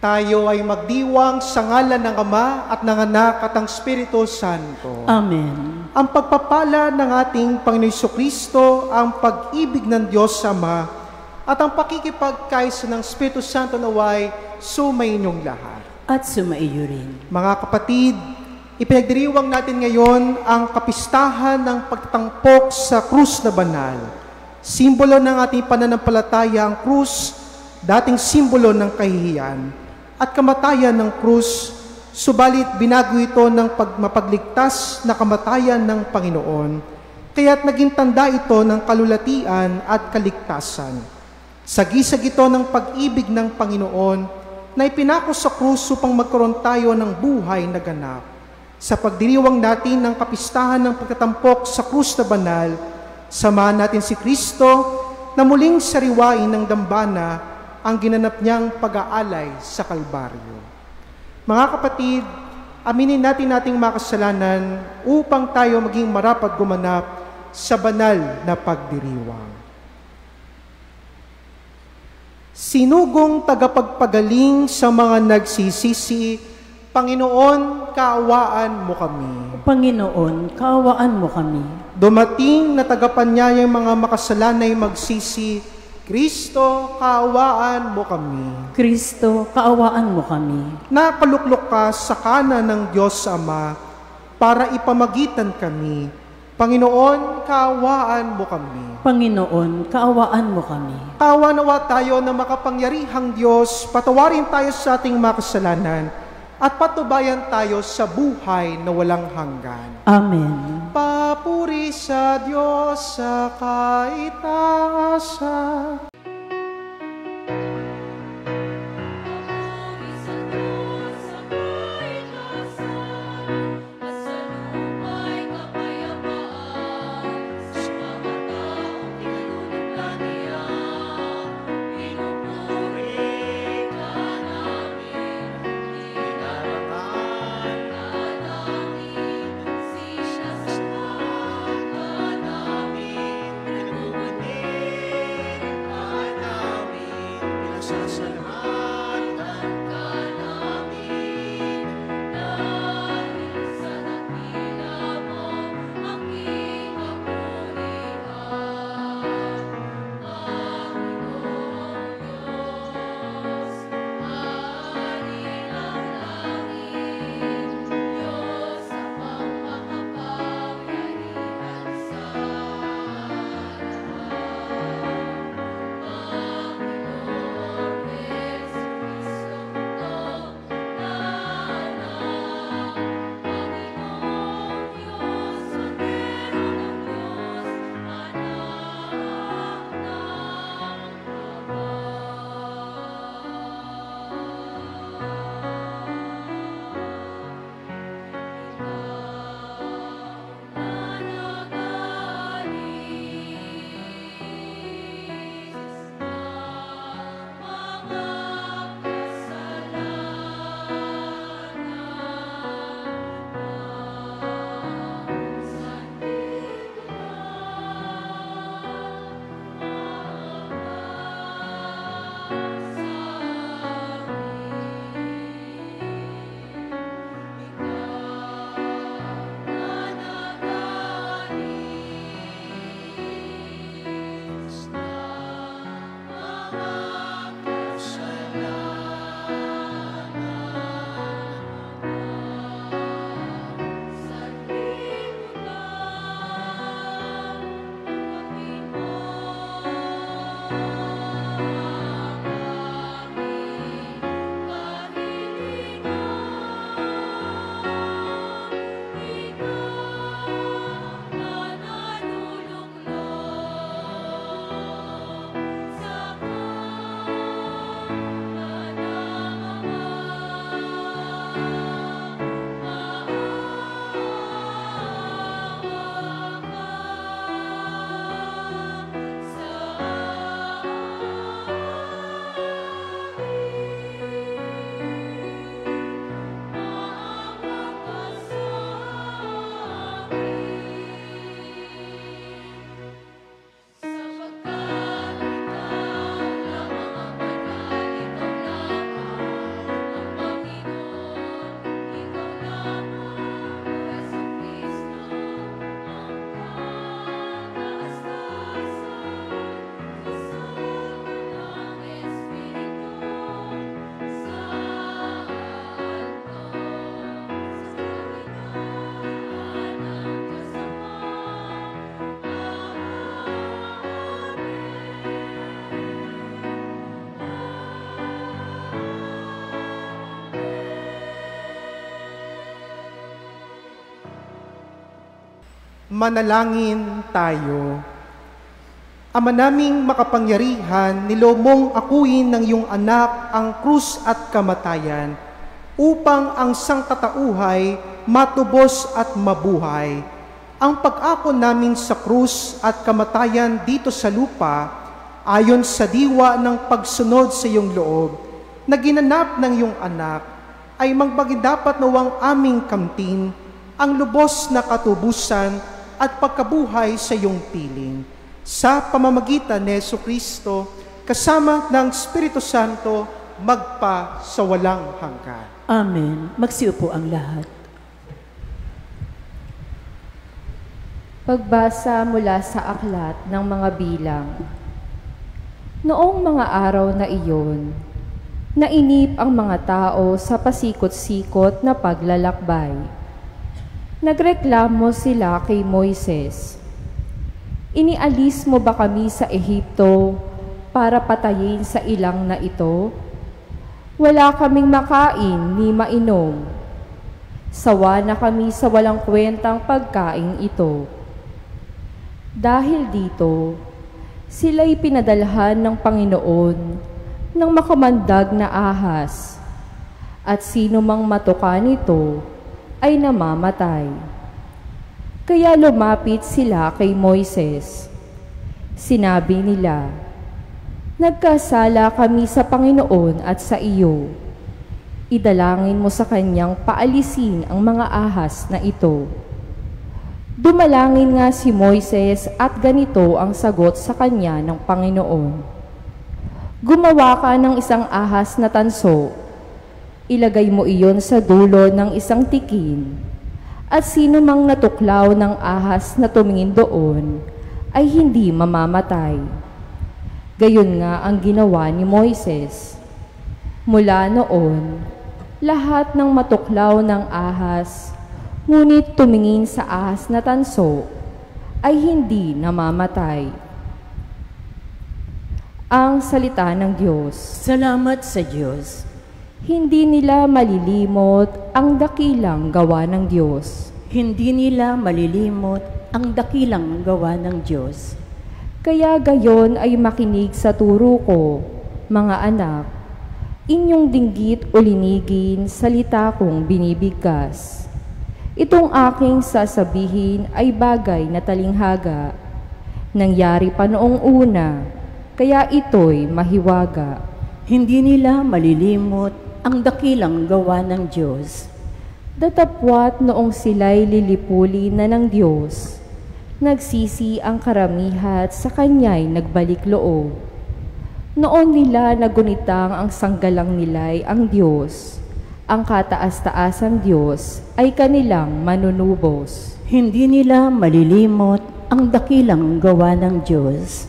Tayo ay magdiwang sa ngalan ng Ama at ng Anak at ng Espiritu Santo. Amen. Ang pagpapala ng ating Panginoon Jesucristo, ang pag-ibig ng Diyos Ama, at ang pakikipagkaisa ng Espiritu Santo naway sumainyong lahat. At sumaiyo rin. Mga kapatid, ipinagdiriwang natin ngayon ang kapistahan ng pagtatampok sa krus na banal. Simbolo ng ating pananampalataya ang krus, dating simbolo ng kahihiyan at kamatayan ng krus, subalit binago ito ng mapagligtas na kamatayan ng Panginoon, kaya't naging tanda ito ng kalulatian at kaligtasan. Sagisag ito ng pag-ibig ng Panginoon na ipinako sa krus upang magkaroon tayo ng buhay na ganap. Sa pagdiriwang natin ng kapistahan ng pagtatampok sa krus na banal, samahan natin si Kristo na muling sariwain ng dambana ang ginanap niyang pag-aalay sa Kalbaryo. Mga kapatid, aminin natin ating mga kasalanan upang tayo maging marapat gumanap sa banal na pagdiriwang. Sinugong tagapagpagaling sa mga nagsisisi, Panginoon, kaawaan mo kami. Panginoon, kaawaan mo kami. Dumating na tagapanyayang mga makasalanay magsisi, Kristo, kaawaan mo kami. Kristo, kaawaan mo kami. Nakaluklok ka sa kanan ng Diyos Ama para ipamagitan kami. Panginoon, kaawaan mo kami. Panginoon, kaawaan mo kami. Kaawa nawa tayo na makapangyarihang Diyos, patawarin tayo sa ating mga kasalanan at patubayan tayo sa buhay na walang hanggan. Amen. Papuri sa Diyos sa kaitaasan. Manalangin tayo. Ama naming makapangyarihan, nilomong akuin ng iyong anak ang krus at kamatayan upang ang sangkatauhay matubos at mabuhay. Ang pag-ako namin sa krus at kamatayan dito sa lupa, ayon sa diwa ng pagsunod sa iyong loob, na ginanap ng iyong anak, ay magbagidapat nawang aming kamtin ang lubos na katubusan at pagkabuhay sa iyong piling. Sa pamamagitan ni Jesucristo, kasama ng Espiritu Santo, magpa sa walang hanggan. Amen. Magsiupo ang lahat. Pagbasa mula sa aklat ng mga bilang. Noong mga araw na iyon, nainip ang mga tao sa pasikot-sikot na paglalakbay. Nagreklamo sila kay Moises, "Inialis mo ba kami sa Ehipto para patayin sa ilang na ito? Wala kaming makain ni mainom. Sawa na kami sa walang kwentang pagkain ito." Dahil dito, sila'y pinadalhan ng Panginoon ng makamandag na ahas, at sino mang matuka nito ay namamatay. Kaya lumapit sila kay Moises. Sinabi nila, "Nagkasala kami sa Panginoon at sa iyo. Idalangin mo sa kanyang paalisin ang mga ahas na ito." Dumalangin nga si Moises at ganito ang sagot sa kanya ng Panginoon. "Gumawa ka ng isang ahas na tanso. Ilagay mo iyon sa dulo ng isang tikin, at sino mang natuklaw ng ahas na tumingin doon ay hindi mamamatay." Gayon nga ang ginawa ni Moises. Mula noon, lahat ng matuklaw ng ahas, ngunit tumingin sa ahas na tanso, ay hindi namamatay. Ang salita ng Diyos. Salamat sa Diyos. Hindi nila malilimot ang dakilang gawa ng Diyos. Hindi nila malilimot ang dakilang gawa ng Diyos. Kaya gayon ay makinig sa turo ko, mga anak. Inyong dinggit o linigin salita kong binibigkas. Itong aking sasabihin ay bagay na talinghaga. Nangyari pa noong una, kaya ito'y mahiwaga. Hindi nila malilimot ang dakilang gawa ng Diyos. Datapwat noong sila'y lilipuli na ng Diyos, nagsisi ang karamihat sa kanya'y nagbalik loob. Noon nila nagunitang ang sanggalang nila'y ang Diyos, ang kataas-taasang Diyos ay kanilang manunubos. Hindi nila malilimot ang dakilang gawa ng Diyos.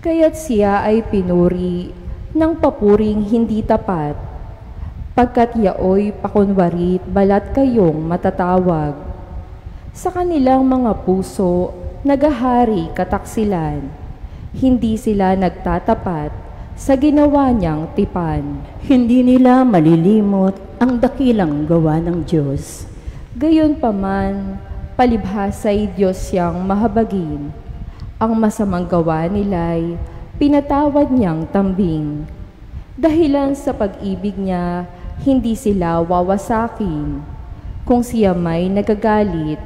Kaya't siya ay pinuri ng papuring hindi tapat, pagkat yaoy pakunwarit balat kayong matatawag. Sa kanilang mga puso, nagahari kataksilan, hindi sila nagtatapat sa ginawa niyang tipan. Hindi nila malilimot ang dakilang gawa ng Diyos. Gayon paman, palibhasa'y Diyos siyang mahabagin. Ang masamang gawa nila'y pinatawad niyang tambing. Dahilan sa pag-ibig niya, hindi sila wawasakin. Kung siya may nagagalit,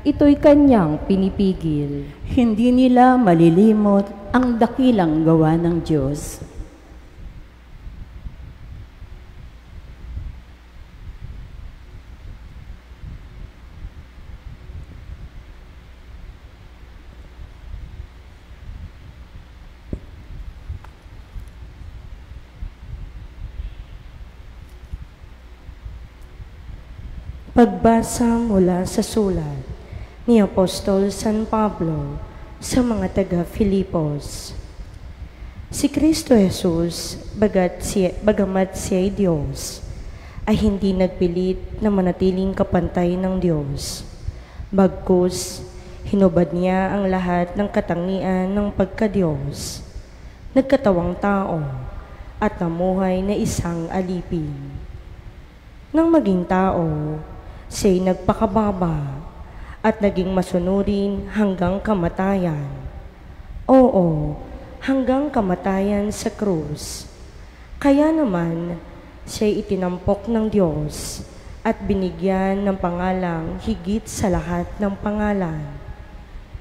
ito'y kanyang pinipigil. Hindi nila malilimot ang dakilang gawa ng Diyos. Pagbasa mula sa sulat ni Apostol San Pablo sa mga taga-Filipos. Si Kristo Jesus, bagamat siya'y Diyos, ay hindi nagpilit na manatiling kapantay ng Diyos. Bagkus, hinubad niya ang lahat ng katangian ng pagka-Diyos. Nagkatawang tao at namuhay na isang alipin. Nang maging tao, siya'y nagpakababa at naging masunurin hanggang kamatayan. Oo, hanggang kamatayan sa krus. Kaya naman, siya'y itinampok ng Diyos at binigyan ng pangalang higit sa lahat ng pangalan.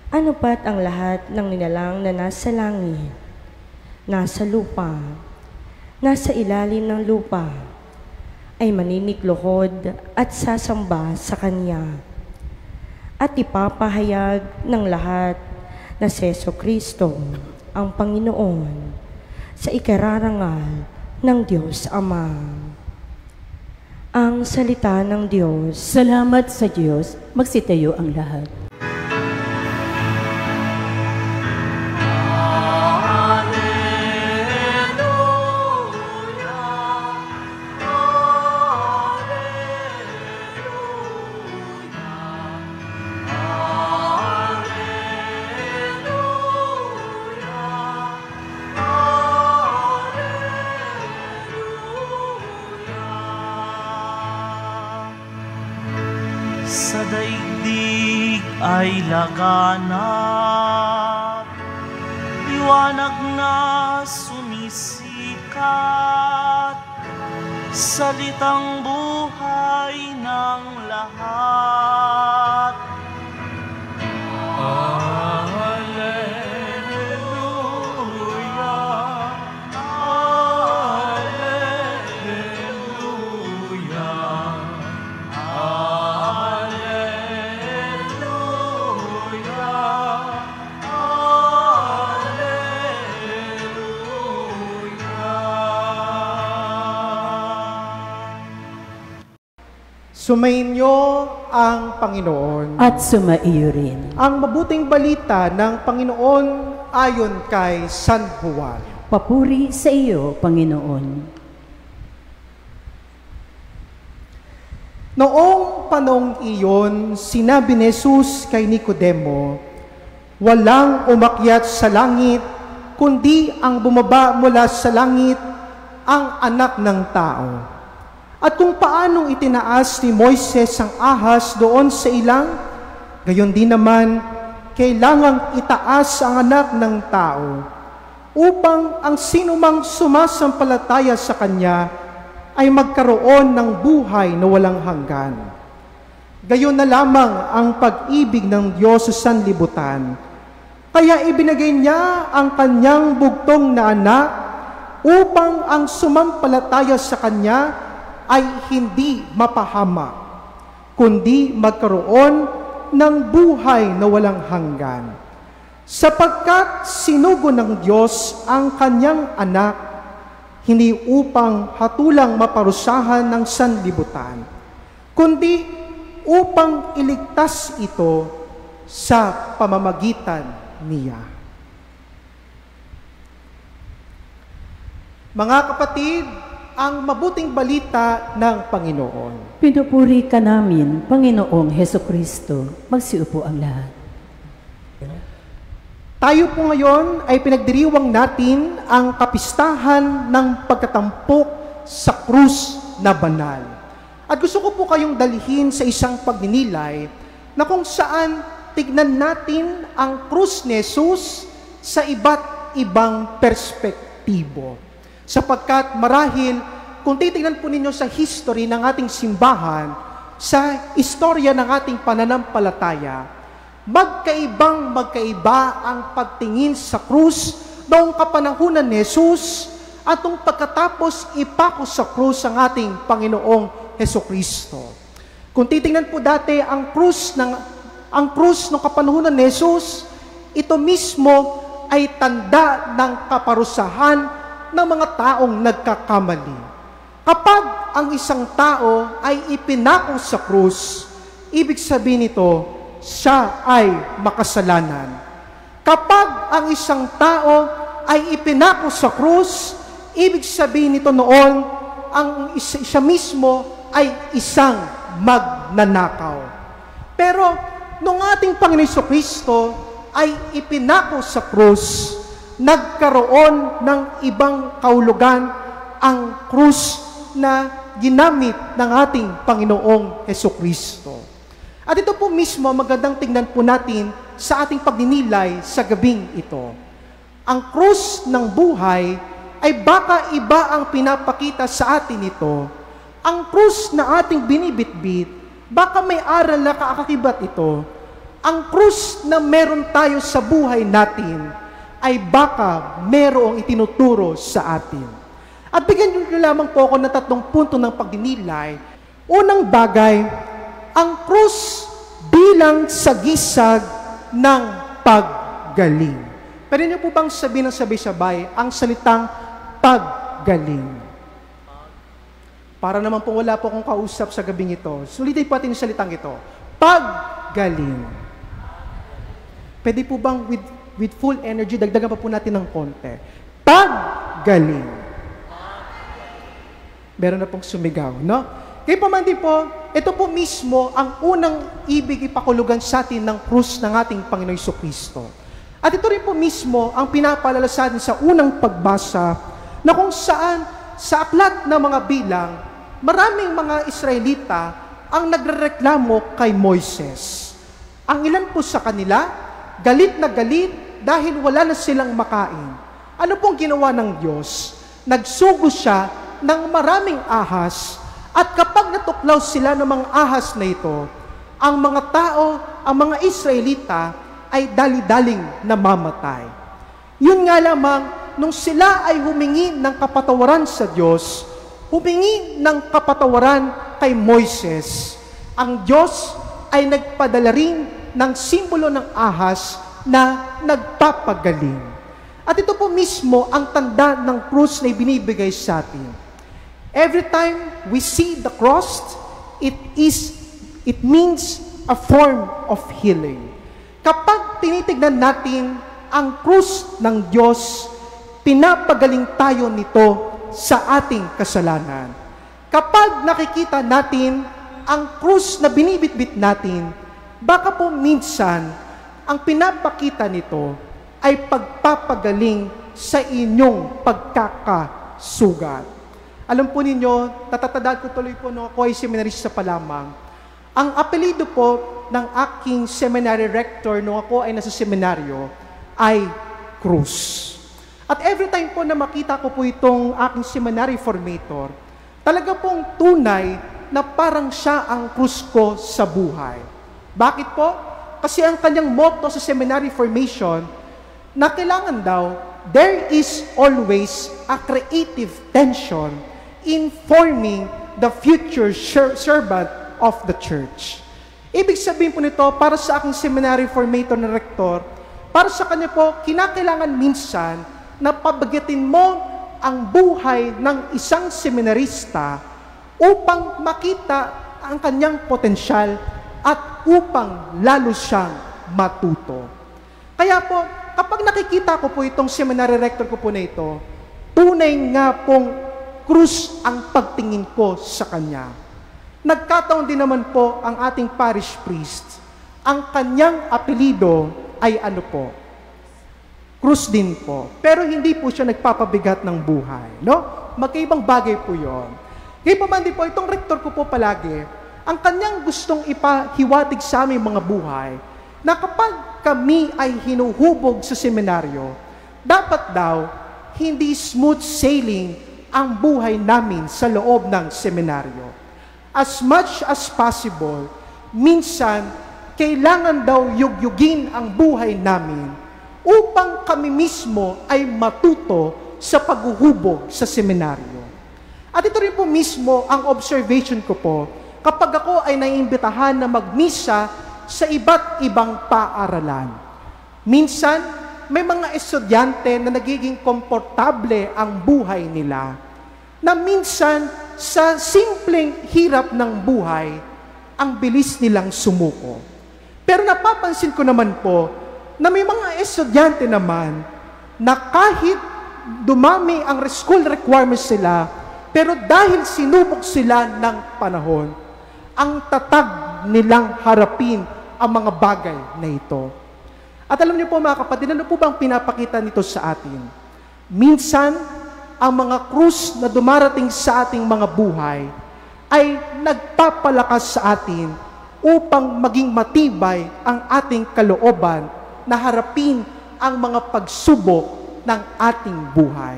Ano pat ang lahat ng nilalang na nasa langit, nasa lupa, nasa ilalim ng lupa, ay maninikluhod at sasamba sa Kanya. At ipapahayag ng lahat na si Jesucristo ang Panginoon sa ikararangal ng Diyos Ama. Ang salita ng Diyos. Salamat sa Diyos, magsitayo ang lahat. Sa daigdig ay laganap, liwanag na sumisikat, salitang buhay ng lahat. Sumainyo ang Panginoon. At sumaiyo rin. Ang mabuting balita ng Panginoon ayon kay San Juan. Papuri sa iyo, Panginoon. Noong panahong iyon, sinabi ni Jesus kay Nicodemo, walang umakyat sa langit, kundi ang bumaba mula sa langit, ang Anak ng Tao. At kung paanong itinaas ni Moises ang ahas doon sa ilang, gayon din naman, kailangang itaas ang Anak ng Tao, upang ang sinumang sumasampalataya sa Kanya ay magkaroon ng buhay na walang hanggan. Gayon na lamang ang pag-ibig ng Diyos sa sanlibutan. Kaya ibinigay niya ang Kanyang bugtong na anak upang ang sumampalataya sa Kanya ay hindi mapahamak, kundi magkaroon ng buhay na walang hanggan. Sapagkat sinugo ng Diyos ang Kanyang anak, hindi upang hatulang maparusahan ng sanlibutan, kundi upang iligtas ito sa pamamagitan niya. Mga kapatid, ang mabuting balita ng Panginoon. Pinupuri ka namin, Panginoong Hesukristo. Magsiupo ang lahat. Tayo po ngayon ay pinagdiriwang natin ang kapistahan ng pagkatampok sa krus na banal. At gusto ko po kayong dalhin sa isang pagninilay na kung saan tignan natin ang krus ni Jesus sa iba't ibang perspektibo. Sapagkat marahil, kung titignan po ninyo sa history ng ating simbahan, sa istorya ng ating pananampalataya, magkaiba ang pagtingin sa krus noong kapanahunan ni Jesus at nung pagkatapos ipako sa krus ang ating Panginoong Hesukristo. Kung titingnan po dati ang krus ng kapanahunan ni Jesus, ito mismo ay tanda ng kaparusahan ng mga taong nagkakamali. Kapag ang isang tao ay ipinako sa krus, ibig sabihin nito, siya ay makasalanan. Kapag ang isang tao ay ipinako sa krus, ibig sabihin nito noon, ang siya mismo ay isang magnanakaw. Pero, nung ating Panginoon Jesucristo ay ipinako sa krus, nagkaroon ng ibang kahulugan ang krus na ginamit ng ating Panginoong Hesukristo. At ito po mismo, magandang tingnan po natin sa ating pagninilay sa gabing ito. Ang krus ng buhay ay baka iba ang pinapakita sa atin ito. Ang krus na ating binibitbit, baka may aral na kakakibat ito. Ang krus na meron tayo sa buhay natin ay baka merong itinuturo sa atin. At bigyan niyo lamang po ako ng 3 punto ng pagninilay. Unang bagay, ang krus bilang sagisag ng paggaling. Pwede niyo po bang sabihin ng sabay-sabay ang salitang paggaling? Para naman po wala po akong kausap sa gabing ito, sulitin po natin yung salitang ito. Paggaling. Pwede po bang with full energy, dagdagan pa po natin ng konti. Paggaling. Meron na pong sumigaw, no? Kaya pa man din po, ito po mismo ang unang ibig ipakulugan sa atin ng krus ng ating Panginoon Jesucristo. At ito rin po mismo ang pinapaalala sa atin sa unang pagbasa na kung saan sa aklat ng mga bilang, maraming mga Israelita ang nagrereklamo kay Moises. Ang ilan po sa kanila, galit na galit dahil wala na silang makain. Ano pong ginawa ng Diyos? Nagsugo siya ng maraming ahas. At kapag natuklaw sila ng mga ahas na ito, ang mga tao, ang mga Israelita, ay dali-daling namamatay. Yun nga lamang, nung sila ay humingi ng kapatawaran sa Diyos, humingi ng kapatawaran kay Moises, ang Diyos ay nagpadala rin ng simbolo ng ahas na nagpapagaling. At ito po mismo ang tanda ng krus na ibinibigay sa atin. Every time we see the cross, it means a form of healing. Kapag tinitignan natin ang krus ng Diyos, pinapagaling tayo nito sa ating kasalanan. Kapag nakikita natin ang krus na binibitbit natin, baka po minsan ang pinapakita nito ay pagpapagaling sa inyong pagkakasugat. Alam po ninyo, natatandaan ko tuloy po nung ako ay seminarista pa lamang. Ang apelido po ng aking seminary rector nung ako ay nasa seminaryo ay Cruz. At every time po na makita ko po itong aking seminary formator, talaga pong tunay na parang siya ang krus ko sa buhay. Bakit po? Kasi ang kanyang motto sa seminary formation, na kailangan daw, there is always a creative tension in forming the future servant of the church. Ibig sabihin po nito, para sa aking seminary formator na rektor, para sa kanya po, kinakailangan minsan na pabagyatin mo ang buhay ng isang seminarista upang makita ang kanyang potensyal at upang lalo siyang matuto. Kaya po, kapag nakikita ko po itong seminary rector ko po na ito, tunay nga pong krus ang pagtingin ko sa kanya. Nagkataon din naman po ang ating parish priest. Ang kanyang apelido ay ano po? Krus din po. Pero hindi po siya nagpapabigat ng buhay. No? Magkaibang bagay po yon. Kaya pa man din po, itong rektor ko po palagi, ang kanyang gustong ipahiwatig sa aming mga buhay, na kapag kami ay hinuhubog sa seminaryo, dapat daw hindi smooth sailing ang buhay namin sa loob ng seminaryo. As much as possible, minsan, kailangan daw yugyugin ang buhay namin upang kami mismo ay matuto sa paghuhubog sa seminaryo. At ito rin po mismo ang observation ko po kapag ako ay naiimbitahan na magmisa sa iba't ibang paaralan. Minsan, may mga estudyante na nagiging komportable ang buhay nila, na minsan sa simpleng hirap ng buhay, ang bilis nilang sumuko. Pero napapansin ko naman po na may mga estudyante naman na kahit dumami ang school requirements sila, pero dahil sinubok sila ng panahon, ang tatag nilang harapin ang mga bagay na ito. At alam niyo po mga kapatid, ano po bang pinapakita nito sa atin? Minsan, ang mga krus na dumarating sa ating mga buhay ay nagpapalakas sa atin upang maging matibay ang ating kalooban na harapin ang mga pagsubok ng ating buhay.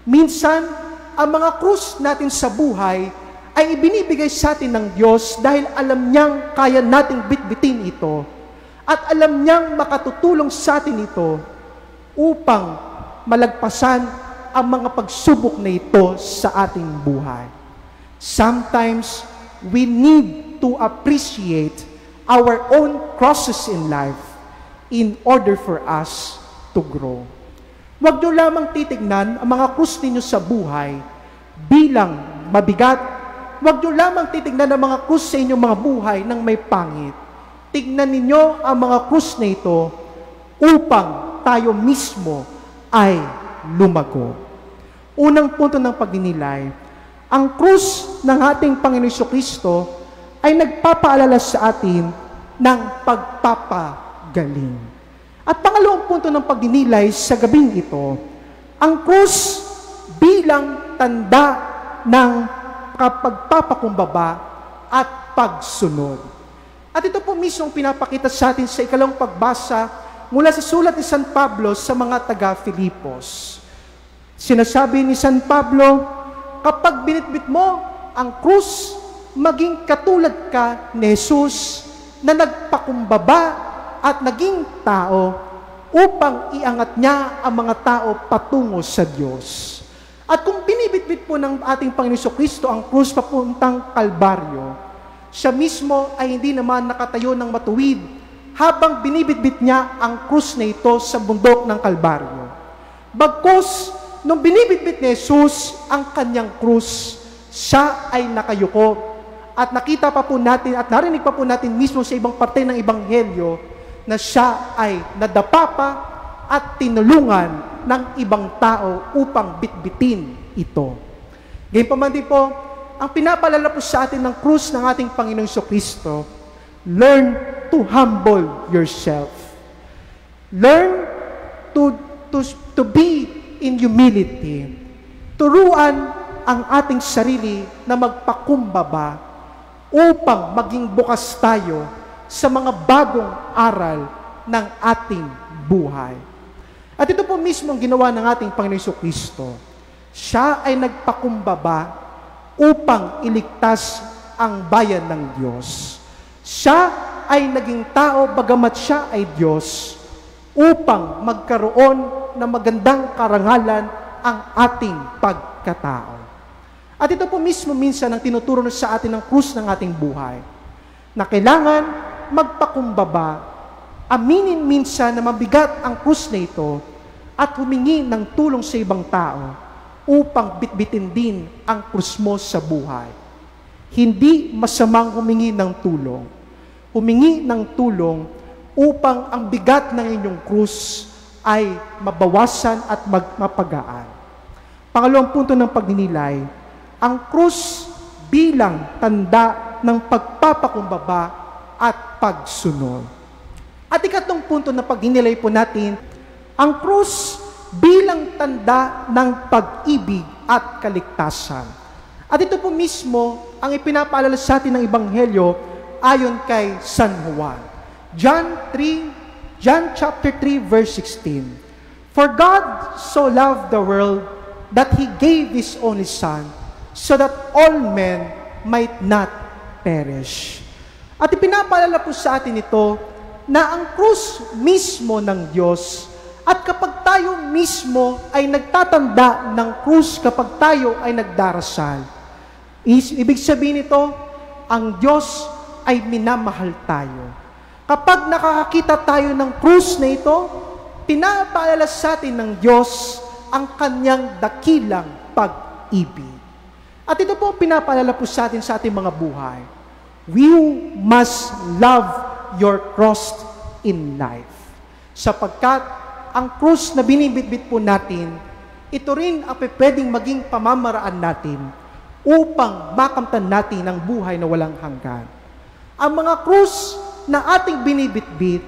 Minsan, ang mga krus natin sa buhay ay ibinibigay sa atin ng Diyos dahil alam niyang kaya nating bitbitin ito at alam niyang makatutulong sa atin ito upang malagpasan ang mga pagsubok na ito sa ating buhay. Sometimes, we need to appreciate our own crosses in life in order for us to grow. Huwag niyo lamang titignan ang mga krus ninyo sa buhay bilang mabigat. Huwag niyo lamang titignan ang mga krus sa inyong mga buhay ng may pangit. Tignan ninyo ang mga krus na ito upang tayo mismo ay lumago. Unang punto ng pagninilay, ang krus ng ating Panginoon Jesucristo ay nagpapaalala sa atin ng pagpapagaling. At pangalawang punto ng pagninilay sa gabing ito, ang krus bilang tanda ng pagpapakumbaba at pagsunod. At ito po mismo ang pinapakita sa atin sa ikalawang pagbasa mula sa sulat ni San Pablo sa mga taga-Filipos. Sinasabi ni San Pablo, kapag binitbit mo ang krus, maging katulad ka ni Jesus na nagpakumbaba at naging tao upang iangat niya ang mga tao patungo sa Diyos. At kung binibitbit po ng ating Panginoon Jesucristo ang krus papuntang Kalbaryo, siya mismo ay hindi naman nakatayo ng matuwid habang binibitbit niya ang krus na ito sa bundok ng Kalbaryo. Bagkus, nung binibitbit ni Jesus ang kanyang krus, siya ay nakayuko. At nakita pa po natin at narinig pa po natin mismo sa ibang parte ng Ebanghelyo na siya ay nadapa pa at tinulungan ng ibang tao upang bitbitin ito. Gayunpaman din po, ang pinapaalala po sa atin ng krus ng ating Panginoong Jesucristo, learn to humble yourself. Learn to be in humility. Turuan ang ating sarili na magpakumbaba upang maging bukas tayo sa mga bagong aral ng ating buhay. At ito po mismo ang ginawa ng ating Panginoon Jesucristo. Siya ay nagpakumbaba upang iligtas ang bayan ng Diyos. Siya ay naging tao bagamat siya ay Diyos upang magkaroon ng magandang karangalan ang ating pagkatao. At ito po mismo minsan ang tinuturo sa atin ng krus ng ating buhay, na kailangan magpakumbaba, aminin minsan na mabigat ang krus na ito at humingi ng tulong sa ibang tao upang bitbitin din ang krus mo sa buhay. Hindi masamang humingi ng tulong. Humingi ng tulong upang ang bigat ng inyong krus ay mabawasan at mapagaan. Pangalawang punto ng pagninilay, ang krus bilang tanda ng pagpapakumbaba at pagsunod. At ikatlong punto na pagninilay po natin, ang krus bilang tanda ng pag-ibig at kaligtasan. At ito po mismo ang ipinapaalala sa atin ng Ebanghelyo ayon kay San Juan. John chapter 3 verse 16. For God so loved the world that He gave His only Son, so that all men might not perish. At ipinapaalala po sa atin ito na ang krus mismo ng Diyos, at kapag tayo mismo ay nagtatanda ng krus, kapag tayo ay nagdarasal, ibig sabihin nito, ang Diyos ay minamahal tayo. Kapag nakakakita tayo ng krus na ito, pinapaalala sa atin ng Diyos ang kanyang dakilang pag-ibig. At ito po pinapaalala po sa atin sa ating mga buhay. You must love your cross in life. Sapagkat ang krus na binibitbit po natin, ito rin ang pwedeng maging pamamaraan natin upang makamtan natin ang buhay na walang hanggan. Ang mga krus na ating binibitbit,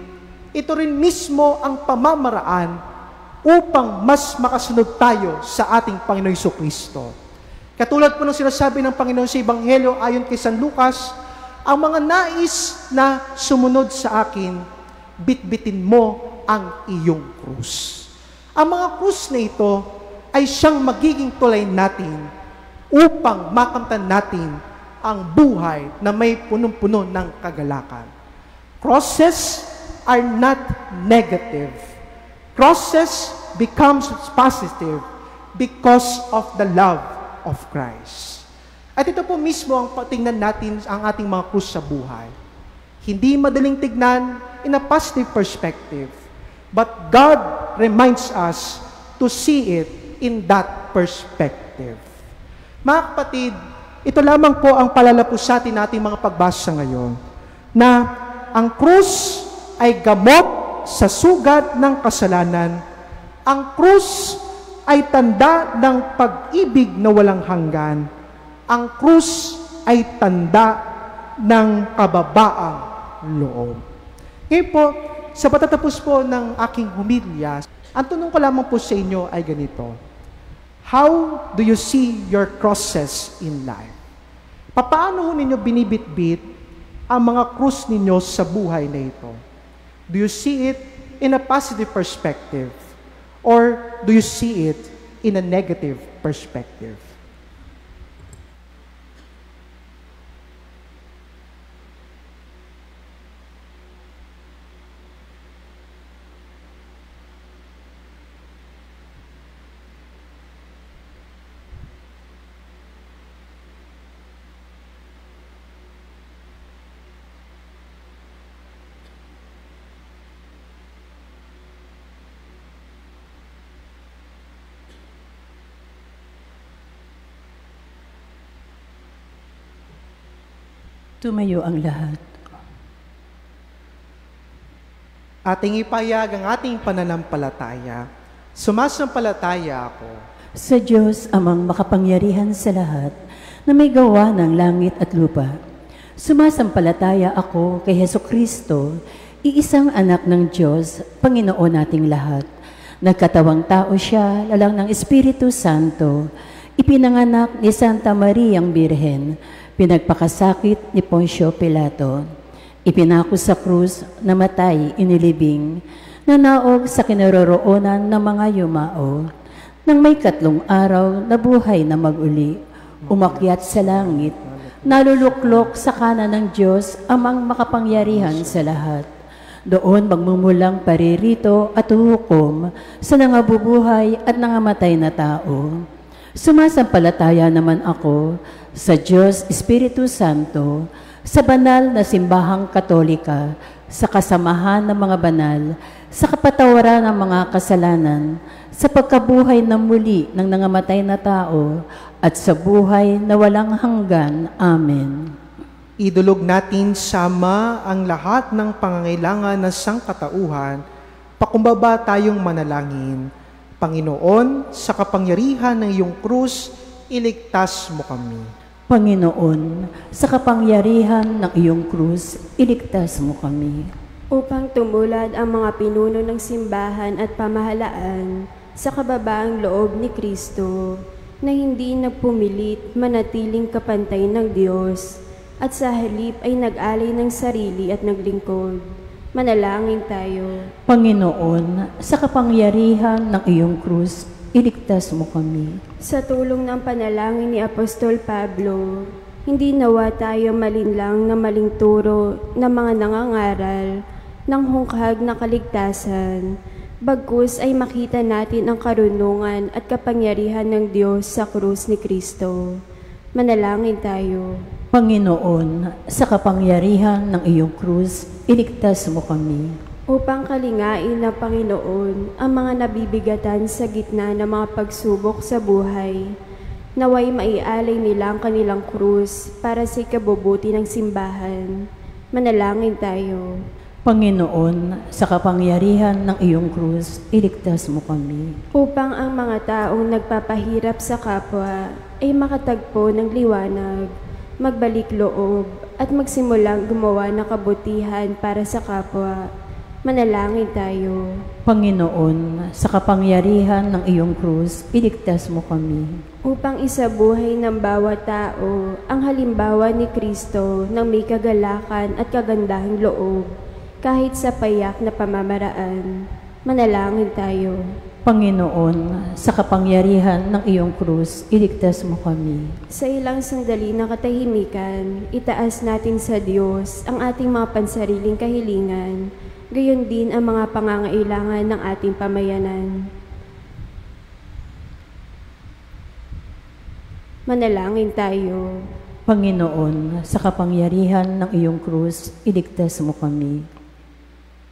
ito rin mismo ang pamamaraan upang mas makasunod tayo sa ating Panginoon Jesucristo. Katulad po ng sinasabi ng Panginoon sa Ebanghelyo ayon kay San Lucas, Ang mga nais na sumunod sa akin, bitbitin mo ang iyong krus. Ang mga krus na ito ay siyang magiging tulay natin upang makamtan natin ang buhay na may punong-puno ng kagalakan. Crosses are not negative. Crosses becomes positive because of the love of Christ. At ito po mismo ang tingnan natin ang ating mga krus sa buhay. Hindi madaling tignan in a positive perspective, but God reminds us to see it in that perspective. Mga kapatid, ito lamang po ang palalapusatin nating mga pagbasa ngayon, na ang krus ay gamot sa sugat ng kasalanan. Ang krus ay tanda ng pag-ibig na walang hanggan. Ang krus ay tanda ng kababaang loob. Ngayon po, sa patatapos po ng aking humilya, ang tanong ko lamang po sa inyo ay ganito: how do you see your crosses in life? Paano ninyo binibitbit ang mga krus ninyo sa buhay na ito? Do you see it in a positive perspective? Or do you see it in a negative perspective? Tumayo ang lahat. Ating ipahayag ang ating pananampalataya. Sumasampalataya ako Sa Diyos amang makapangyarihan sa lahat, na may gawa ng langit at lupa. Sumasampalataya ako kay Hesukristo, iisang anak ng Diyos, Panginoon nating lahat. Nagkatawang tao siya, lalang ng Espiritu Santo, ipinanganak ni Santa Mariang Birhen, pinagpakasakit ni Poncio Pilato, ipinako sa krus, namatay, inilibing, nanaog sa kinaroroonan ng mga yumao. Nang may 3 araw, nabuhay na mag-uli, umakyat sa langit, naluluklok sa kanan ng Diyos, amang makapangyarihan sa lahat. Doon magmumulang paririto at hukom sa nangabubuhay at nangamatay na tao. Sumasampalataya naman ako sa Diyos Espiritu Santo, sa banal na simbahang katolika, sa kasamahan ng mga banal, sa kapatawaran ng mga kasalanan, sa pagkabuhay na muli ng nangamatay na tao, at sa buhay na walang hanggan. Amen. idulog natin sama ang lahat ng pangangailangan ng sangkatauhan, pakumbaba tayong manalangin. Panginoon, sa kapangyarihan ng iyong krus, iligtas mo kami. Panginoon, sa kapangyarihan ng iyong krus, iligtas mo kami. Upang tumulad ang mga pinuno ng simbahan at pamahalaan sa kababaang loob ni Kristo, na hindi nagpumilit manatiling kapantay ng Diyos, at sa halip ay nag-alay ng sarili at naglingkod. Manalangin tayo. Panginoon, sa kapangyarihan ng iyong krus, iligtas mo kami. Sa tulong ng panalangin ni Apostol Pablo, hindi nawa tayo malinlang na maling turo ng mga nangangaral ng hungkahag na kaligtasan, bagkus ay makita natin ang karunungan at kapangyarihan ng Diyos sa krus ni Kristo. Manalangin tayo. Panginoon, sa kapangyarihan ng iyong krus, iligtas mo kami. Upang kalingain ng Panginoon ang mga nabibigatan sa gitna ng mga pagsubok sa buhay, naway maialay nila ang kanilang krus para sa ikabubuti ng simbahan. Manalangin tayo. Panginoon, sa kapangyarihan ng iyong krus, iligtas mo kami. Upang ang mga taong nagpapahirap sa kapwa ay makatagpo ng liwanag, magbalik loob, at magsimulang gumawa ng kabutihan para sa kapwa. Manalangin tayo. Panginoon, sa kapangyarihan ng iyong krus, iligtas mo kami. upang isabuhay ng bawat tao ang halimbawa ni Kristo ng may kagalakan at kagandahang loob, kahit sa payak na pamamaraan. Manalangin tayo. Panginoon, sa kapangyarihan ng iyong krus, iligtas mo kami. Sa ilang sandali na katahimikan, itaas natin sa Diyos ang ating mga pansariling kahilingan, gayon din ang mga pangangailangan ng ating pamayanan. Manalangin tayo. Panginoon, sa kapangyarihan ng iyong krus, iligtas mo kami.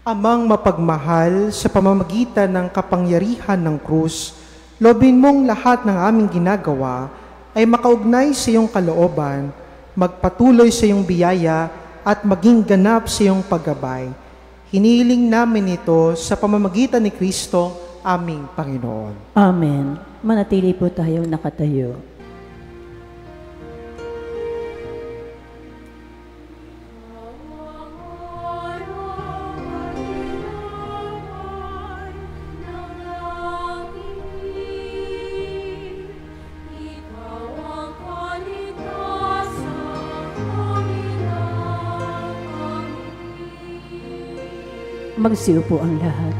Amang mapagmahal, sa pamamagitan ng kapangyarihan ng krus, lobin mong lahat ng aming ginagawa ay makaugnay sa iyong kalooban, magpatuloy sa iyong biyaya at maging ganap sa iyong paggabay. Hinihiling namin ito sa pamamagitan ni Kristo, aming Panginoon. Amen. Manatili po tayong nakatayo. Magsiupo ang lahat.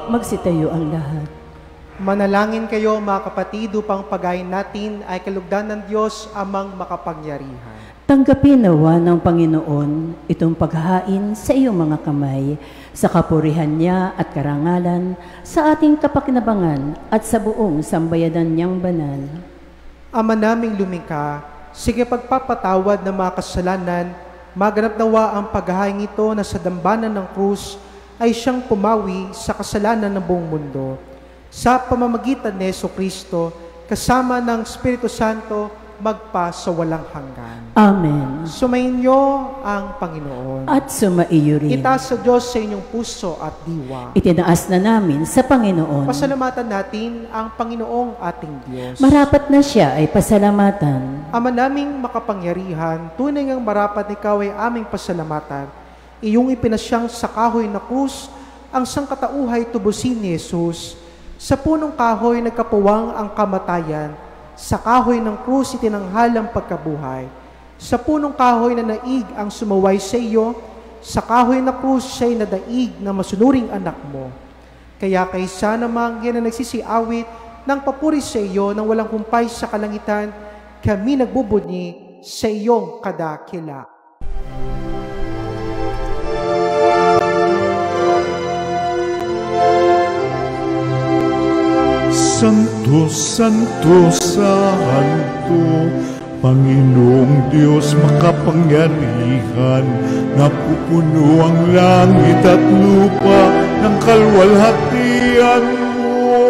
Magsitayo ang lahat. Manalangin kayo mga kapatid upang pagayin natin ay kalugdan ng Diyos amang makapangyarihan. Tanggapin nawa ng Panginoon itong paghahain sa iyong mga kamay, sa kapurihan niya at karangalan, sa ating kapakinabangan at sa buong sambayanan niyang banal. Ama naming lumikha, sige pagpapatawad ng mga kasalanan, maganap nawa ang paghahain ito na sa dambana ng krus ay siyang pumawi sa kasalanan ng buong mundo. Sa pamamagitan ni Jesucristo, kasama ng Espiritu Santo, magpa sa walang hanggan. Amen. Sumainyo ang Panginoon. At sumaiyo rin. Itaas sa Diyos sa inyong puso at diwa. Itinaas na namin sa Panginoon. Pasalamatan natin ang Panginoong ating Diyos. Marapat na siya ay pasalamatan. Ama naming makapangyarihan, tunay ngang marapat ikaw ay aming pasalamatan. Iyong ipinasyang sa kahoy na krus, ang sangkatauhay tubusin ni Jesus. Sa punong kahoy nagkapuwang ang kamatayan, sa kahoy ng krus itinanghal ang pagkabuhay. Sa punong kahoy na naig ang sumuway sa iyo, sa kahoy na krus siya'y nadaig na masunuring anak mo. Kaya kaysa namang yan na nagsisiawit ng papuri sa iyo nang walang humpay sa kalangitan, kami nagbubunyi sa iyong kadakila. Santo, Santo, Santo, Panginoong Diyos makapangyarihan, napupuno ang langit at lupa ng kalwalhatian mo.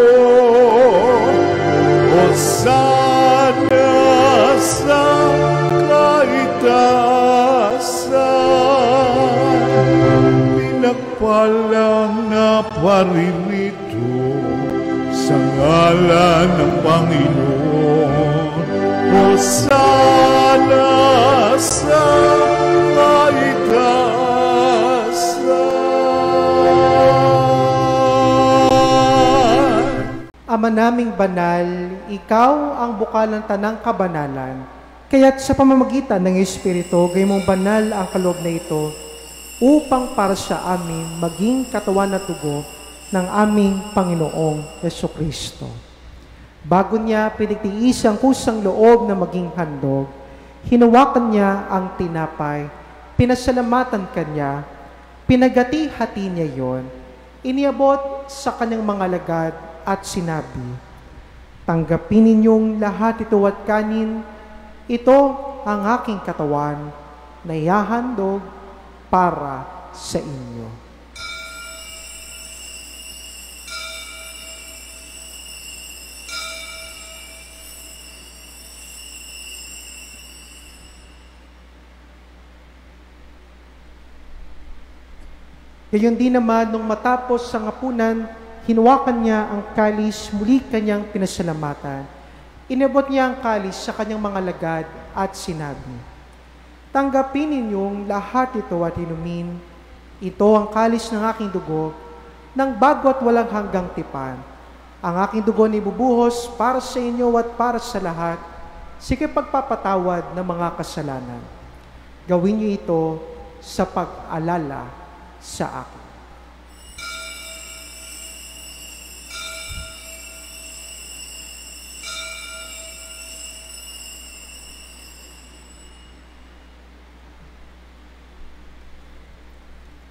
Hosana sa kaitaasan, pinagpalang na paririto sa ngalan ng Panginoon. Hosana sa kaitaasan. Ama naming banal, ikaw ang bukal ng tanang kabanalan. Kaya't sa pamamagitan ng Espiritu, gayong banal ang kaloob na ito, upang para sa amin maging katawan at dugo ng aming Panginoong Jesucristo. Bago niya pinagtiis ang kusang loob na maging handog, hinawakan niya ang tinapay, pinasalamatan kanya, pinagati-hati niya yon, iniabot sa kanyang mga alagad at sinabi, "Tanggapin ninyong lahat ito at kanin, ito ang aking katawan na ihahandog para sa inyo." Gayon din naman, nung matapos ang hapunan, hinawakan niya ang kalis, muli kanyang pinasalamatan. Inabot niya ang kalis sa kanyang mga alagad at sinabi, "Tanggapin ninyong lahat ito at inumin. Ito ang kalis ng aking dugo, ng bago at walang hanggang tipan. Ang aking dugo ni bubuhos para sa inyo at para sa lahat, sa pagpapatawad ng mga kasalanan. Gawin niyo ito sa pag-alala sa akin."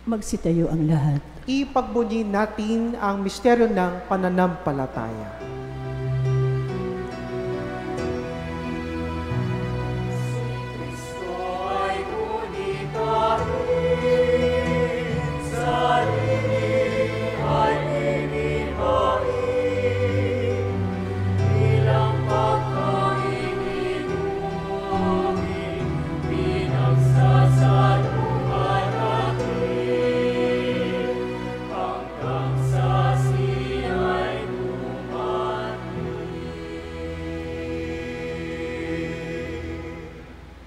Magsitayo ang lahat. Ipagbunyin natin ang misteryo ng pananampalataya.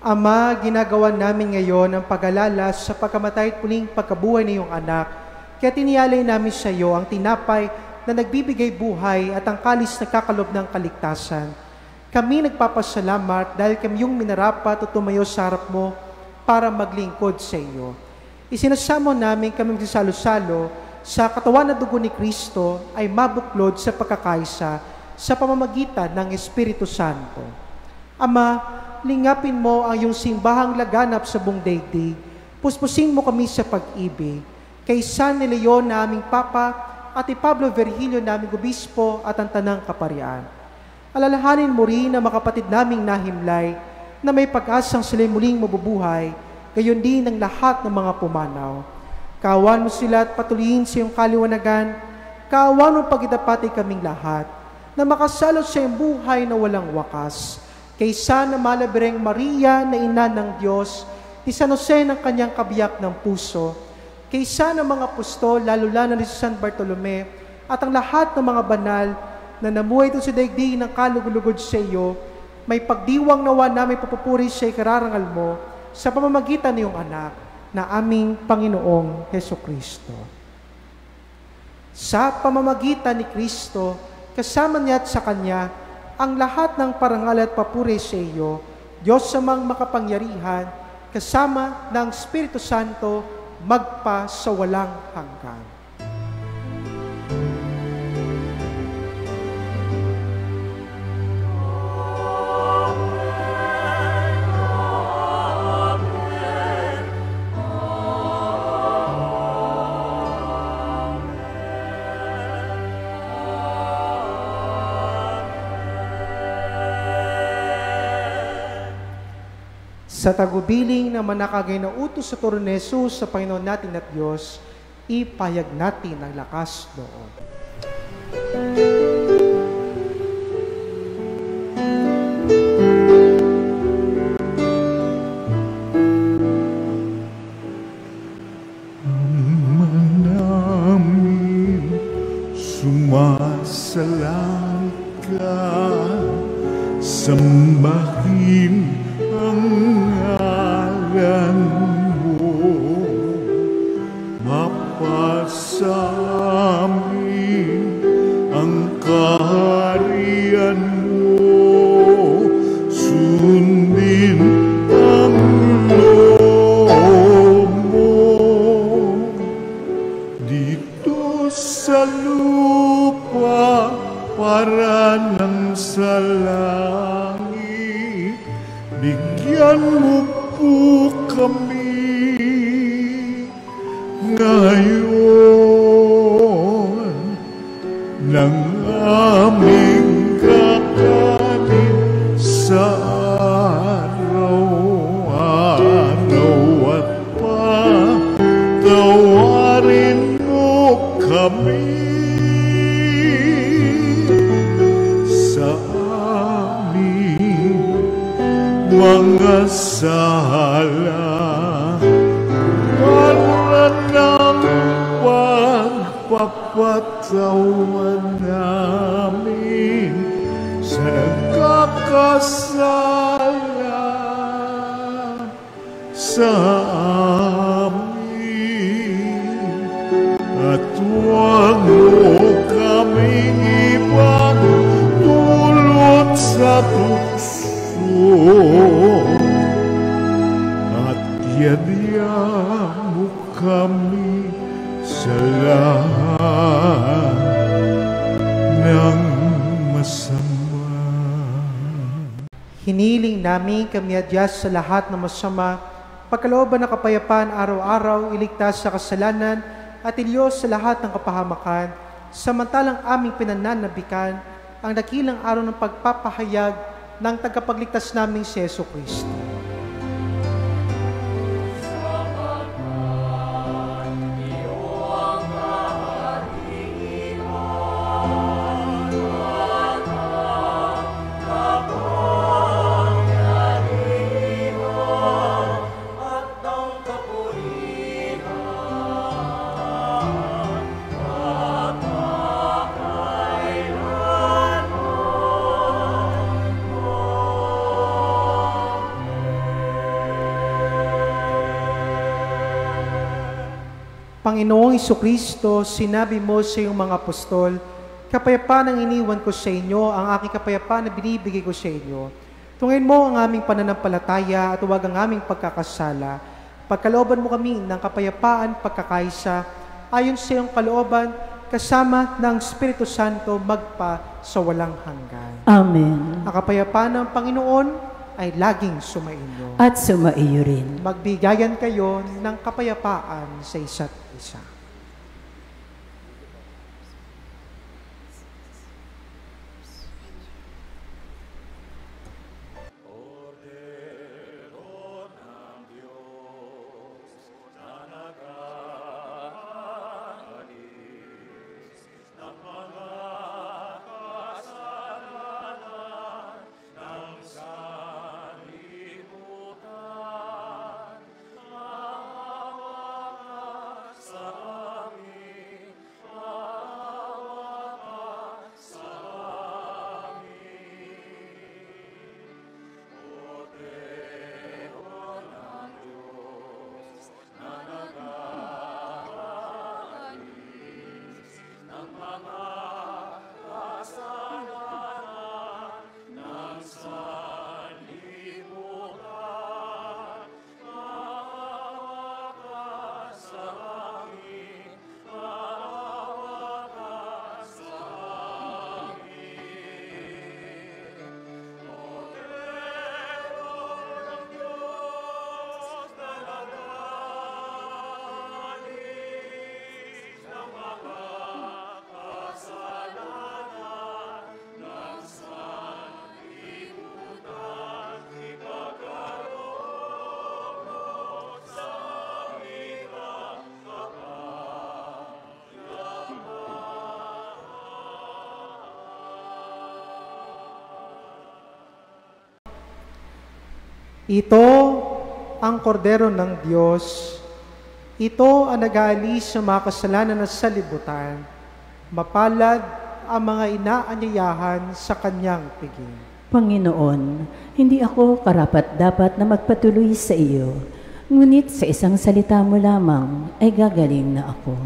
Ama, ginagawa namin ngayon ang pag-alala sa pagkamatay at muling pagkabuhay ng iyong anak. Kaya tiniyalay namin sa iyo ang tinapay na nagbibigay buhay at ang kalis na kakalob ng kaligtasan. Kami nagpapasalamat dahil kami yung minarapat at tumayo sa harap mo para maglingkod sa iyo. Isinasamo namin kami magsasalo-salo sa katawan at dugo ni Kristo ay mabuklod sa pagkakaisa sa pamamagitan ng Espiritu Santo. Ama, lingapin mo ang iyong simbahang laganap sa buong daigdig. Puspusin mo kami sa pag-ibig. Kay San Leon na aming Papa at ni Pablo Virgilio na aming Obispo at ang Tanang Kaparian. Alalahanin mo rin ang mga kapatid naming nahimlay na may pag-asang sila'y muling mabubuhay, gayon din ang lahat ng mga pumanaw. Kaawan mo sila at patuloyin sa iyong kaliwanagan. Kaawan mo pag-idapati kaming lahat na makasalot sa iyong buhay na walang wakas. Kaysa na malabireng Maria na ina ng Diyos, ni San Jose ng kanyang kabiyak ng puso, kaysa ng mga apostol, lalo-lalo ni San Bartolome, at ang lahat ng mga banal na namuhay doon sa daigdig ng kalugod-lugod sa iyo, may pagdiwang nawa namin papupuri sa ikararangal mo sa pamamagitan ng iyong anak na aming Panginoong Jesucristo. Sa pamamagitan ni Kristo, kasama niya at sa Kanya, ang lahat ng parangal at papuri sa iyo, Diyos amang makapangyarihan, kasama ng Espiritu Santo, magpa sa walang hanggan. Sa tagubiling na manakagay na utos sa turo ni Jesus sa Panginoon natin at Diyos, ipahayag natin ang lakas loob. Ama namin, sumasalang ka, sambahin ngayon ng aming kakanin sa araw-araw at patawarin mo kami sa aming mga sala para ng pagpapatawan namin sa nagkakasala sa amin at huwag mo kaming ibang dulot sa tukso at yadya mo kami sa lahat ng masama. Hiniling namin kami adyas sa lahat ng masama, pagkalooban ng kapayapaan araw-araw, iligtas sa kasalanan at ilyos sa lahat ng kapahamakan, samantalang aming pinananabikan ang dakilang araw ng pagpapahayag ng tagapagligtas naming si Yesu Kristo. Panginoong Jesucristo, sinabi mo sa iyong mga apostol, kapayapaan ang iniwan ko sa inyo, ang aking kapayapaan na binibigay ko sa inyo. Tungin mo ang aming pananampalataya at huwag ang aming pagkakasala. Pagkalooban mo kami ng kapayapaan, pagkakaisa, ayon sa iyong kalooban, kasama ng Espiritu Santo magpa sa walang hanggan. Amen. Ang kapayapaan ng Panginoon ay laging sumainyo. At sumaiyo rin. Magbigayan kayo ng kapayapaan sa isa't isa. Ito ang kordero ng Diyos. Ito ang nag-aalis sa mga kasalanan ng salibutan. Mapalad ang mga inaanyayahan sa kanyang piging. Panginoon, hindi ako karapat-dapat na magpatuloy sa iyo, ngunit sa isang salita mo lamang ay gagaling na ako.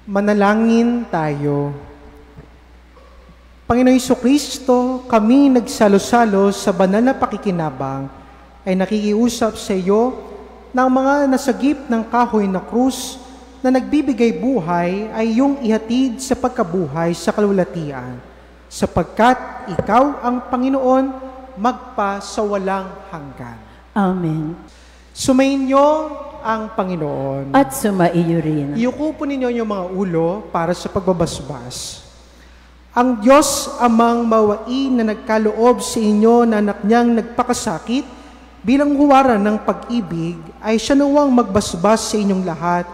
Manalangin tayo. Panginoong Jesucristo, kami nagsalo-salo sa banal na pakikinabang ay nakikiusap sa iyo ng mga nasagip ng kahoy na krus na nagbibigay buhay ay iyong ihatid sa pagkabuhay sa kalulatian, sapagkat ikaw ang Panginoon magpa sa walang hanggan. Amen. Sumainyo ang Panginoon. At sumaiyo rin. Iyuko po ninyo yung mga ulo para sa pagbabasbas. Ang Diyos amang mawain na nagkaloob sa inyo na anak niyang nagpakasakit bilang huwaran ng pag-ibig ay siya nawang magbasbas sa inyong lahat,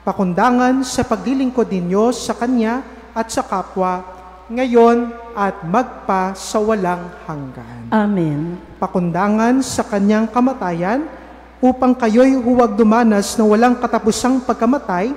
pakundangan sa paglilingkod ninyo sa Kanya at sa kapwa, ngayon at magpa sa walang hanggan. Amen. Pakundangan sa Kanyang kamatayan, upang kayo'y huwag dumanas ng walang katapusang pagkamatay,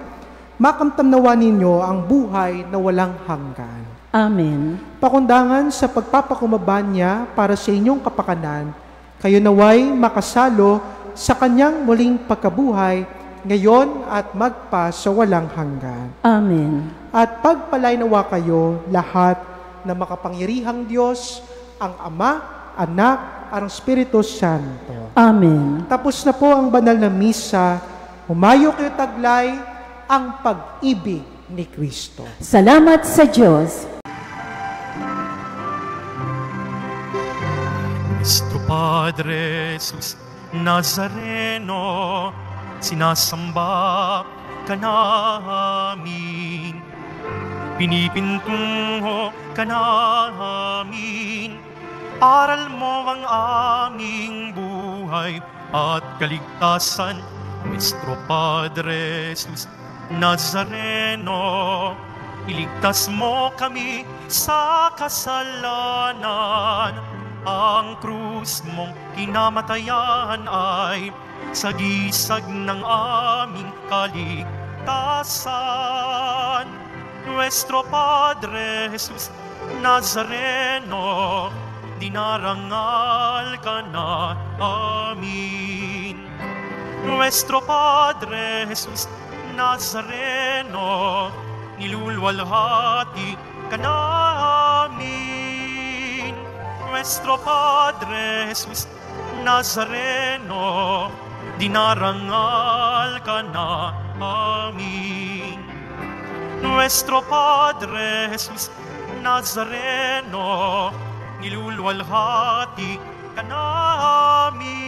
makamtamnawa ninyo ang buhay na walang hanggan. Amen. Pakundangan sa pagpapakumbaba niya para sa inyong kapakanan, kayo naway makasalo sa Kanyang muling pagkabuhay, ngayon at magpa sa walang hanggan. Amen. At pagpalay nawa kayo lahat na makapangyarihang Diyos, ang Ama, Anak, ang Espiritu Santo. Amen. Tapos na po ang banal na misa, humayo kayo taglay ang pag-ibig ni Kristo. Salamat sa Diyos. Nuestro Padre Jesus Nazareno, sinasamba ka namin, pinipintungo ka namin, aral mo ang aming buhay at kaligtasan. Nuestro Padre Jesus Nazareno, iligtas mo kami sa kasalanan. Ang krus mong kinamatayan ay sagisag ng aming kaligtasan. Nuestro Padre Jesus Nazareno, dinarangal ka na amin. Nuestro Padre Jesus Nazareno, nilulwalhati ka na amin. Nuestro Padre Jesus Nazareno, dinarangal ka na amin. Nuestro Padre Jesus Nazareno, nilulwalhati ka namin.